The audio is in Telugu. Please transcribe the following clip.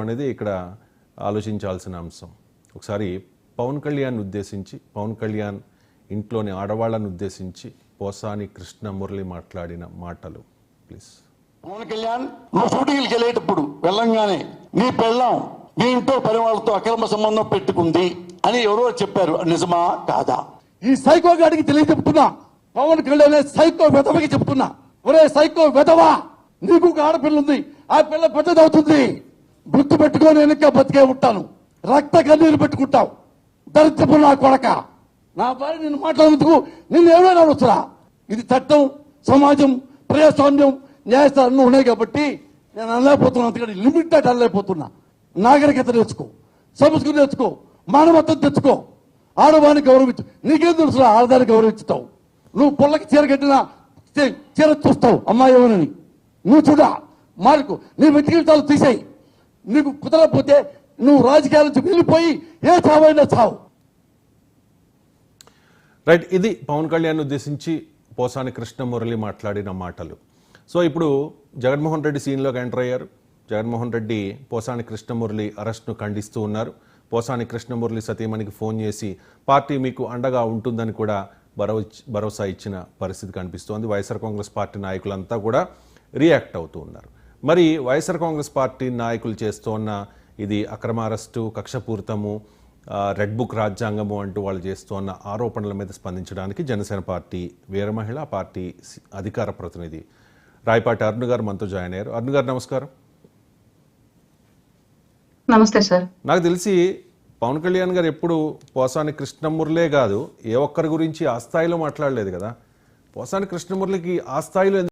అనేది ఇక్కడ ఆలోచించాల్సిన అంశం. ఒకసారి పవన్ కళ్యాణ్ ఉద్దేశించి, పవన్ కళ్యాణ్ ఇంట్లోని ఆడవాళ్ళను ఉద్దేశించి పోసాని కృష్ణమురళి మాట్లాడిన మాటలు ప్లీజ్. పవన్ కళ్యాణ్, నువ్వు షూటింగ్కి వెళ్ళేటప్పుడు వెళ్ళంగానే నీ పెళ్ళాం నీ ఇంట్లో పని వాళ్ళతో అక్రమ సంబంధం పెట్టుకుంది అని ఎవరో చెప్పారు, నిజమా కాదా? ఈ సైకో గాడికి తెలియచెప్తున్నా, పవన్ కళ్యాణ్ సైకో వెధవకి చెప్తున్నా, ఒరే సైకో వెధవా, నీకు ఒక ఆడపిల్ల ఉంది, ఆ పిల్ల పెద్దదవుతుంది, గుర్తు పెట్టుకొని వెనక బతికే ఉంటాను, రక్త కన్నీరు పెట్టుకుంటావు, దరిద్రపు నా కొడక. నా భార్య నిన్ను మాట్లాడేందుకు నిన్ను ఎవరైనా వస్తురా. ఇది చట్టం, సమాజం, ప్రజాస్వామ్యం, న్యాయస్థానం ఉన్నాయి కాబట్టి నేను అనలేకపోతున్నా. అందుకని లిమిట్ దాటి అనలేకపోతున్నా. నాగరికత నేర్చుకో, సంస్కృతి నేర్చుకో, మానవత్వం తెచ్చుకో, ఆడవాడిని గౌరవించు. నీకేం తెలుసురా ఆడదాన్ని గౌరవించుతావు? నువ్వు పొల్లకి చీర కట్టినా చీర చూస్తావు అమ్మాయి ఏమని. నువ్వు చూడా మార్కు, నీ వ్యక్తిగతాలు తీసేయి. నీకు కుదరకపోతే నువ్వు రాజకీయాల నుంచి వెళ్ళిపోయి ఏ చావైనా చావు. రైట్, ఇది పవన్ కళ్యాణ్ ఉద్దేశించి పోసాని కృష్ణమురళి మాట్లాడిన మాటలు. సో ఇప్పుడు జగన్మోహన్ రెడ్డి సీన్లోకి ఎంటర్ అయ్యారు. జగన్మోహన్ రెడ్డి పోసాని కృష్ణమురళి అరెస్ట్ను ఖండిస్తూ ఉన్నారు. పోసాని కృష్ణమురళి సతీమణికి ఫోన్ చేసి పార్టీ మీకు అండగా ఉంటుందని కూడా భరోసా ఇచ్చిన పరిస్థితి కనిపిస్తోంది. వైఎస్ఆర్ కాంగ్రెస్ పార్టీ నాయకులంతా కూడా రియాక్ట్ అవుతూ ఉన్నారు. మరి వైఎస్ఆర్ కాంగ్రెస్ పార్టీ నాయకులు చేస్తున్న ఇది అక్రమ అరెస్టు, కక్షపూరితము, రెడ్ బుక్ రాజ్యాంగము అంటూ వాళ్ళు చేస్తున్న ఆరోపణల మీద స్పందించడానికి జనసేన పార్టీ వీరమహిళ పార్టీ అధికార ప్రతినిధి రాయపాటి అరుణ్ గారు మనతో జాయిన్ అయ్యారు. అరుణ్ గారు నమస్కారం. నమస్తే సార్. నాకు తెలిసి పవన్ కళ్యాణ్ గారు ఎప్పుడు పోసాని కృష్ణమురళే కాదు, ఏ ఒక్కరి గురించి ఆ స్థాయిలో మాట్లాడలేదు కదా. పోసాని కృష్ణమురళికి ఆ స్థాయిలో